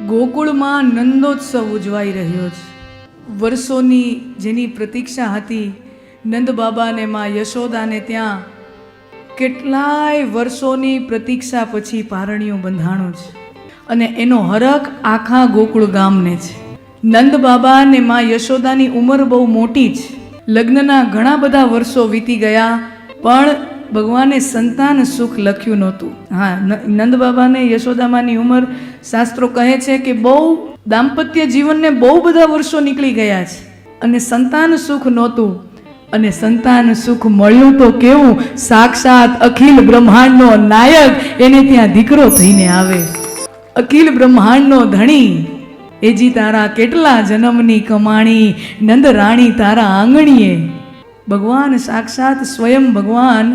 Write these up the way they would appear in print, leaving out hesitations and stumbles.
ગોકુળમાં નંદોત્સવ ઉજવાઈ રહ્યો છે. વર્ષોની જેની પ્રતીક્ષા હતી નંદ બાબાને માં યશોદાને ત્યાં કેટલાય વર્ષોની પ્રતીક્ષા પછી પારણિયું બંધાણું છે અને એનો હરખ આખા ગોકુળ ગામને છે. નંદ બાબા અને માં યશોદાની ઉંમર બહુ મોટી છે. લગ્નના ઘણા બધા વર્ષો વીતી ગયા પણ ભગવાને સંતાન સુખ લખ્યું નહોતું. હા, નંદ બાબાને યશોદામાની ઉંમર શાસ્ત્રો કહે છે કે બહુ દાંપત્ય જીવનને બહુ બધા વર્ષો નીકળી ગયા છે અને સંતાન સુખ નહોતું. અને સંતાન સુખ મળ્યું તો કેવું, સાક્ષાત અખિલ બ્રહ્માંડનો નાયક એને ત્યાં દીકરો થઈને આવે. અખિલ બ્રહ્માંડનો ધણી, એજી તારા કેટલા જન્મની કમાણી, નંદ રાણી તારા આંગણીએ. ભગવાન સાક્ષાત સ્વયં ભગવાન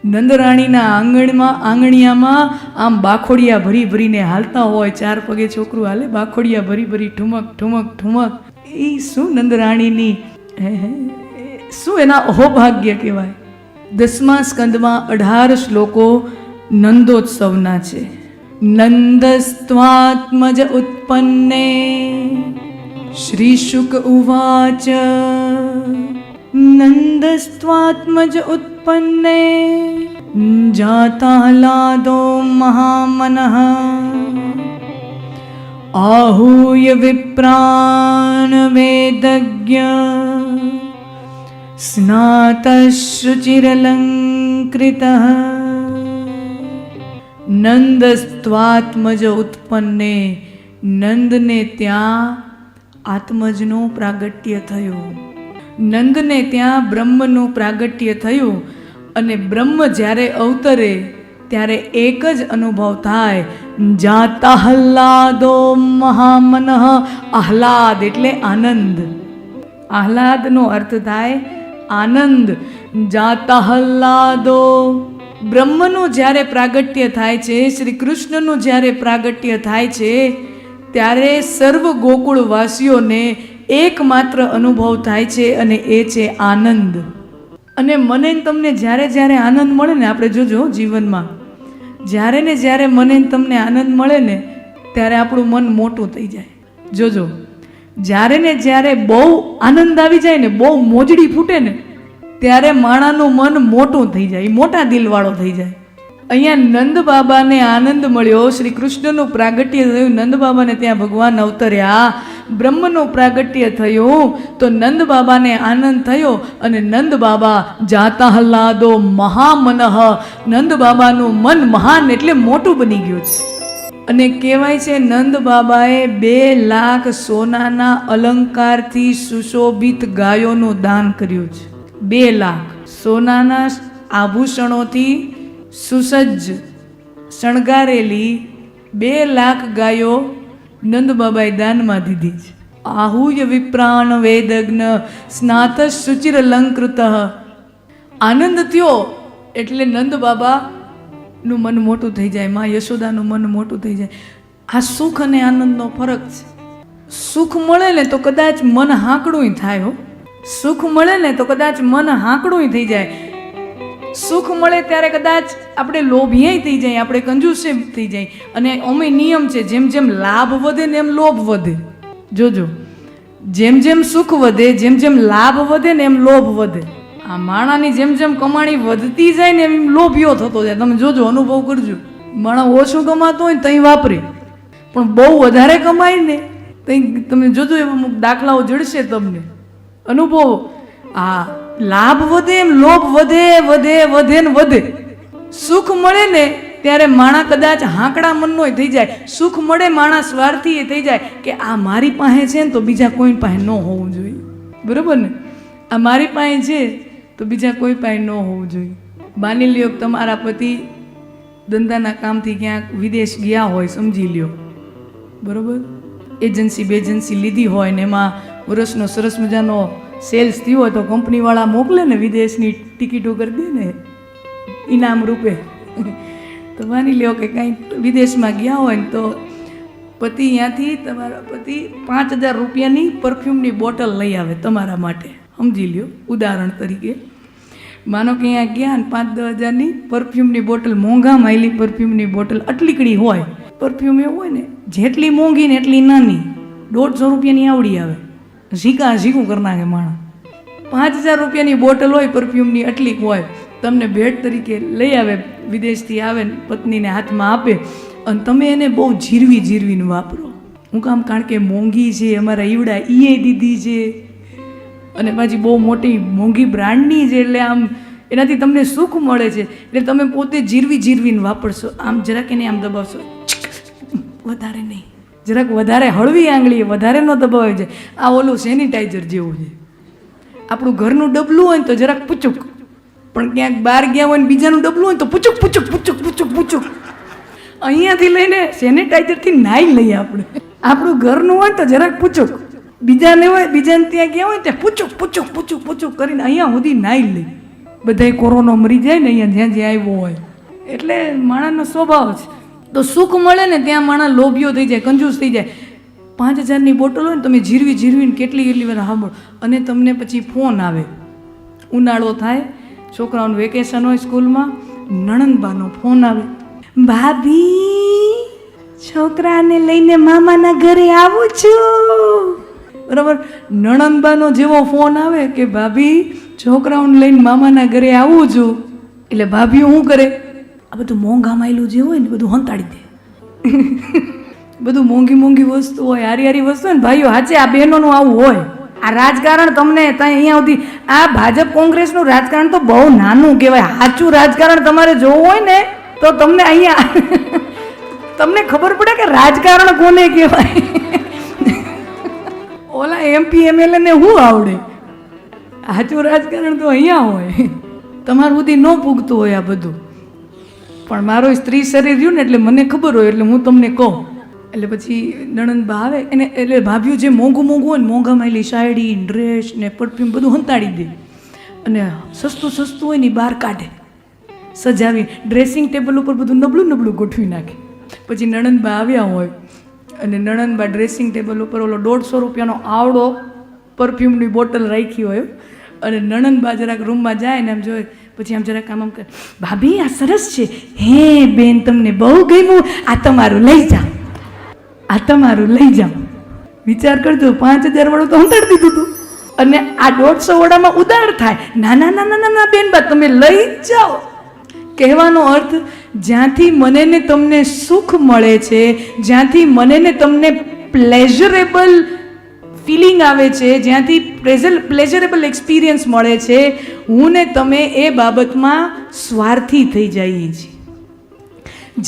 નંદરાણીના આંગણિયામાં આમ બાખોડિયા ભરી ભરીને હાલતા હોય. 4 પગે છોકરું હાલે, બાખોડિયા ભરી ભરી ઠુમક ઠુમક ઠુમક. એ શું નંદરાણીની શું એના અહોભાગ્ય કહેવાય. 10મા સ્કંદમાં 18 શ્લોકો નંદોત્સવના છે. નંદસ્ત્વાત્મજ ઉત્પન્ને શ્રી શુક ઉવાચ. નંદસ્ત્વાત્મજ ઉત્પન્ને જાતાહલાદો મહામનઃ आहूय विप्रान वेदज्ञ स्नातशुचिरलंकृतः. નંદસ્ત્વાત્મજ ઉત્પન્ને, નંદને ત્યાં આત્મજનું પ્રાગટ્ય થયું. નંદને ત્યાં બ્રહ્મનું પ્રાગટ્ય થયું અને બ્રહ્મ જ્યારે અવતરે ત્યારે એક જ અનુભવ થાય, જાતાહલાદો મહામનઃ. આહલાદ એટલે આનંદ. આહલાદનો અર્થ થાય આનંદ. જાતાહલાદો, બ્રહ્મનું જ્યારે પ્રાગટ્ય થાય છે, શ્રી કૃષ્ણનું જ્યારે પ્રાગટ્ય થાય છે ત્યારે સર્વ ગોકુળવાસીઓને એકમાત્ર અનુભવ થાય છે અને એ છે આનંદ. અને મને તમને જ્યારે જ્યારે આનંદ મળે ને, આપણે જોજો જીવનમાં જ્યારે ને જ્યારે મને તમને આનંદ મળે ને ત્યારે આપણું મન મોટું થઈ જાય. જોજો, જ્યારે ને જ્યારે બહુ આનંદ આવી જાય ને, બહુ મોજડી ફૂટે ને ત્યારે માણાનું મન મોટું થઈ જાય, મોટા દિલવાળો થઈ જાય. અહીંયા નંદ બાબાને આનંદ મળ્યો, શ્રી કૃષ્ણનું પ્રાગટ્ય થયું, નંદ બાબાને ત્યાં ભગવાન અવતર્યા, બ્રહ્મનું પ્રાગટ્ય થયું તો નંદ બાબાને આનંદ થયો અને નંદ બાબા જાતાહલાદો મહામનઃ. નંદ બાબાનું મન મહાન એટલે મોટું બની ગયું છે. અને કહેવાય છે નંદ બાબાએ 2 લાખ સોનાના અલંકારથી સુશોભિત ગાયોનું દાન કર્યું છે. 2 લાખ સોનાના આભૂષણોથી સુસજ્જ શણગારેલી 2 લાખ ગાયો નંદ બાબાએ દાનમાં દીધી છે. आहूय વિપ્રાણ વેદજ્ઞ સ્નાતશુચિર અલંકૃત. આનંદ થયો એટલે નંદ બાબાનું મન મોટું થઈ જાય, માં યશોદાનું મન મોટું થઈ જાય. આ સુખ અને આનંદનો ફરક છે. સુખ મળે ને તો કદાચ મન હાંકડું થાય. સુખ મળે ને તો કદાચ મન હાંકડું થઈ જાય. સુખ મળે ત્યારે કદાચ આપણે લોભીએ થઈ જાય, આપણે કંજૂસે થઈ જાય. અને અમે નિયમ છે, જેમ જેમ લાભ વધે ને એમ લોભ વધે. જોજો, જેમ જેમ સુખ વધે, જેમ જેમ લાભ વધે ને એમ લોભ વધે. આ માણાની જેમ જેમ કમાણી વધતી જાય ને એમ લોભિયો થતો જાય. તમે જોજો, અનુભવ કરજો. માણા ઓછું કમાતો હોય ને તઈ વાપરે, પણ બહુ વધારે કમાય ને તઈ તમે જોજો એવા અમુક દાખલાઓ જડશે તમને. અનુભવ. આ લાભ વધે એમ લોભ વધે વધે વધે ને વધે. સુખ મળે ને ત્યારે માણા કદાચ હાંકડા મનનો થઈ જાય. સુખ મળે માણા સ્વાર્થી થઈ જાય કે આ મારી પાસે છે ને તો બીજા કોઈ પાસે ન હોવું જોઈએ. બરોબર ને? આ મારી પાસે છે તો બીજા કોઈ પાસે ન હોવું જોઈએ. માની લ્યો તમારા પતિ ધંધાના કામથી ક્યાંક વિદેશ ગયા હોય, સમજી લ્યો, બરોબર, એજન્સી બેજન્સી લીધી હોય ને એમાં વર્ષનો સરસ મજાનો સેલ્સ થયો હોય તો કંપનીવાળા મોકલે ને, વિદેશની ટિકિટો કરી દે ને ઇનામ રૂપે. તો માની લ્યો કે કાંઈ વિદેશમાં ગયા હોય ને તો પતિ ત્યાંથી તમારા પતિ 5000 રૂપિયાની પરફ્યુમની બોટલ લઈ આવે તમારા માટે. સમજી લ્યો, ઉદાહરણ તરીકે. માનો કે અહીંયા ગયા ને 5-10 હજારની પરફ્યુમની બોટલ, મોંઘા માયલી પરફ્યુમની બોટલ, અટલીકડી હોય પરફ્યુમ, એવું હોય ને જેટલી મોંઘી ને એટલી નાની. 150 રૂપિયાની આવડી આવે, ઝીકું કરી નાખે માણસ. 5000 રૂપિયાની બોટલ હોય પરફ્યુમની, એટલી હોય, તમને ભેટ તરીકે લઈ આવે, વિદેશથી આવે ને પત્નીને હાથમાં આપે, અને તમે એને બહુ જીરવીને વાપરો. હું કામ? કારણ કે મોંઘી છે, અમારા ઈવડા ઈએ દીધી છે, અને પાછી બહુ મોટી મોંઘી બ્રાન્ડની છે, એટલે આમ એનાથી તમને સુખ મળે છે, એટલે તમે પોતે જીરવીને વાપરશો. આમ જરાક એને આમ દબાવશો, વધારે નહીં, જરાક વધારે હળવી આંગળી, વધારે ન દબાવે છે. આ ઓલું સેનિટાઈઝર જેવું છે. આપણું ઘરનું ડબલું હોય ને તો જરાક પૂચુક, પણ ક્યાંક બહાર ગયા હોય ને બીજાનું ડબલું હોય તો પૂચુક. અહીંયાથી લઈને સેનિટાઈઝરથી નાઈ લઈએ આપણે. આપણું ઘરનું હોય તો જરાક પૂચુક, બીજાને ત્યાં ગયા હોય ત્યાં પૂચુક કરીને અહીંયા સુધી નાઈ લઈ. બધાય કોરોના મરી જાય ને અહીંયા જ્યાં આવ્યો હોય. એટલે માણસનો સ્વભાવ છે. તો સુખ મળે ને ત્યાં માણસ લોભિયો થઈ જાય, કંજૂસ થઈ જાય. 5000ની બોટલ હોય ને તમે જીરવીને કેટલી વાર સાંભળો, અને તમને પછી ફોન આવે. ઉનાળો થાય, છોકરાઓનું વેકેશન હોય સ્કૂલમાં, નણંદબાનો ફોન આવે, ભાભી છોકરાને લઈને મામાના ઘરે આવું છું. બરાબર? નણંદબાનો જેવો ફોન આવે કે ભાભી છોકરાઓને લઈને મામાના ઘરે આવું છું, એટલે ભાભીઓ શું કરે? આ બધું મોંઘા માયલું જે હોય ને બધું હંતાડી દે. બધું મોંઘી વસ્તુ હોય, હારી વસ્તુ હોય ને ભાઈઓ, હાચે આ બહેનોનું આવું હોય. આ રાજકારણ તમને અહીંયા સુધી, આ ભાજપ કોંગ્રેસનું રાજકારણ તો બહુ નાનું કહેવાય. સાચું રાજકારણ તમારે જોવું હોય ને તો તમને અહીંયા તમને ખબર પડે કે રાજકારણ કોને કહેવાય. ઓલા MP MLA ને શું આવડે? સાચું રાજકારણ તો અહીંયા હોય. તમારું સુધી ન પૂગતું હોય આ બધું. પણ મારો સ્ત્રી શરીર રહ્યું ને એટલે મને ખબર હોય, એટલે હું તમને કહું. એટલે પછી નણંદબા આવે એને, એટલે ભાભીઓ જે મોંઘું હોય ને, મોંઘા માયલી સાડી, ડ્રેસ ને પરફ્યુમ બધું હંતાડી દે, અને સસ્તું હોય ને બહાર કાઢે, સજાવી ડ્રેસિંગ ટેબલ ઉપર બધું નબળું ગોઠવી નાખે. પછી નણંદબા આવ્યા હોય અને નણંદબા ડ્રેસિંગ ટેબલ ઉપર ઓલો 150 રૂપિયાનો આવડો પરફ્યુમની બોટલ રાખી હોય, અને નણંદબા જરાક રૂમમાં જાય ને આમ જોઈએ, પછી આમ જરાક આમ કરે, ભાભી આ સરસ છે, હે બેન તમને બહુ ગમ્યું, આ તમારું લઈ જાઓ, આ તમારું લઈ જાઓ. વિચાર કરજો, 5000 વાળું તો હંતાડી દીધું હતું, અને આ 150 વાળામાં ઉદાર થાય, ના બેન બા તમે લઈ જાઓ. કહેવાનો અર્થ, જ્યાંથી મને ને તમને સુખ મળે છે, જ્યાંથી મને ને તમને પ્લેઝરેબલ ફિલિંગ આવે છે, જ્યાંથી પ્લેઝરેબલ એક્સપિરિયન્સ મળે છે, હું ને તમે એ બાબતમાં સ્વાર્થી થઈ જઈએ છીએ.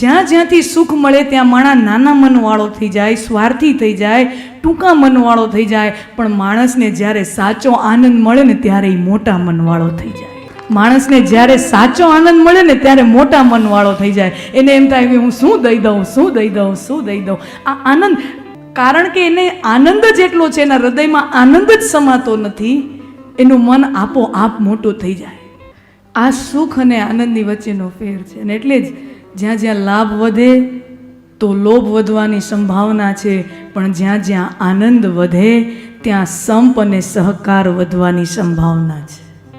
જ્યાંથી સુખ મળે ત્યાં માણસ નાના મનવાળો થઈ જાય, સ્વાર્થી થઈ જાય, ટૂંકા મનવાળો થઈ જાય. પણ માણસને જ્યારે સાચો આનંદ મળે ને ત્યારે એ મોટા મનવાળો થઈ જાય. માણસને જ્યારે સાચો આનંદ મળે ને ત્યારે મોટા મનવાળો થઈ જાય. એને એમ થાય કે હું શું દઈ દઉં. આ આનંદ, કારણ કે એને આનંદ જ એટલો છે, એના હૃદયમાં આનંદ જ સમાતો નથી, એનું મન આપોઆપ મોટું થઈ જાય. આ સુખ અને આનંદની વચ્ચેનો ફેર છે. અને એટલે જ જ્યાં લાભ વધે તો લોભ વધવાની સંભાવના છે, પણ જ્યાં આનંદ વધે ત્યાં સંપ અને સહકાર વધવાની સંભાવના છે.